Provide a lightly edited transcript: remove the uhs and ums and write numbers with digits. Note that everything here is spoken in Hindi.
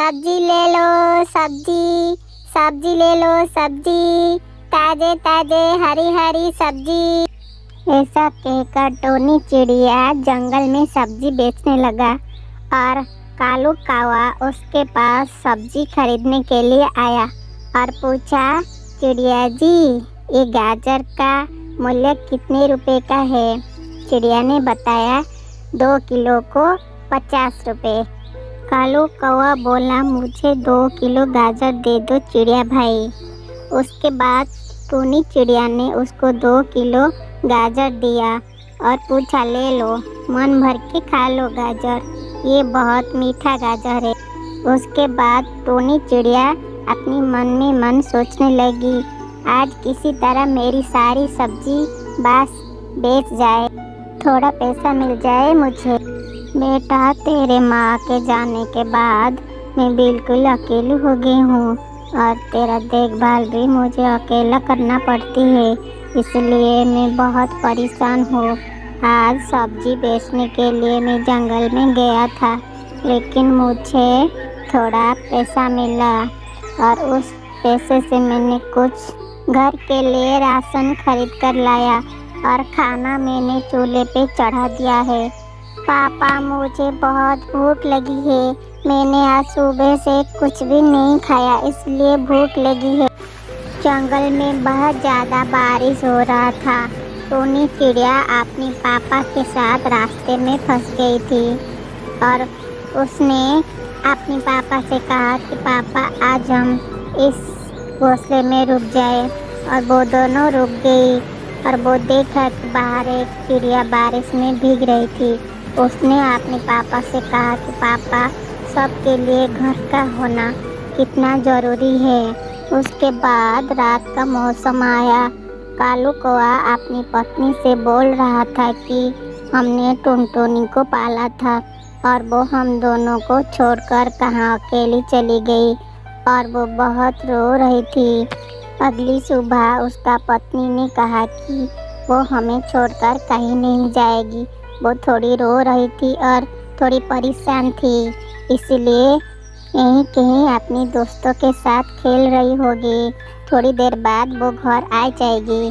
सब्जी ले लो, सब्जी सब्जी ले लो, सब्जी ताजे ताजे हरी हरी सब्जी। ऐसा कहकर टोनी चिड़िया जंगल में सब्जी बेचने लगा और कालू कौवा उसके पास सब्जी खरीदने के लिए आया और पूछा, चिड़िया जी, ये गाजर का मूल्य कितने रुपए का है? चिड़िया ने बताया, 2 किलो को 50 रुपए। कालू कौवा बोला, मुझे 2 किलो गाजर दे दो चिड़िया भाई। उसके बाद टोनी चिड़िया ने उसको 2 किलो गाजर दिया और पूछा, ले लो, मन भर के खा लो गाजर, ये बहुत मीठा गाजर है। उसके बाद टोनी चिड़िया अपनी मन में मन सोचने लगी, आज किसी तरह मेरी सारी सब्जी बस बेच जाए, थोड़ा पैसा मिल जाए मुझे। बेटा, तेरे माँ के जाने के बाद मैं बिल्कुल अकेली हो गई हूँ और तेरा देखभाल भी मुझे अकेला करना पड़ती है, इसलिए मैं बहुत परेशान हूँ। आज सब्जी बेचने के लिए मैं जंगल में गया था, लेकिन मुझे थोड़ा पैसा मिला और उस पैसे से मैंने कुछ घर के लिए राशन खरीद कर लाया और खाना मैंने चूल्हे पे चढ़ा दिया है। पापा, मुझे बहुत भूख लगी है, मैंने आज सुबह से कुछ भी नहीं खाया, इसलिए भूख लगी है। जंगल में बहुत ज़्यादा बारिश हो रहा था। टोनी चिड़िया अपने पापा के साथ रास्ते में फंस गई थी और उसने अपने पापा से कहा कि पापा, आज हम इस घोंसले में रुक जाए, और वो दोनों रुक गई और वो देखा कि बाहर एक चिड़िया बारिश में भीग रही थी। उसने अपने पापा से कहा कि पापा, सबके लिए घर का होना कितना ज़रूरी है। उसके बाद रात का मौसम आया। कालू कौवा अपनी पत्नी से बोल रहा था कि हमने टुनटुनी को पाला था और वो हम दोनों को छोड़कर कहाँ अकेली चली गई और वो बहुत रो रही थी। अगली सुबह उसका पत्नी ने कहा कि वो हमें छोड़कर कहीं नहीं जाएगी। वो थोड़ी रो रही थी और थोड़ी परेशान थी, इसलिए यहीं कहीं अपने दोस्तों के साथ खेल रही होगी। थोड़ी देर बाद वो घर आ जाएगी।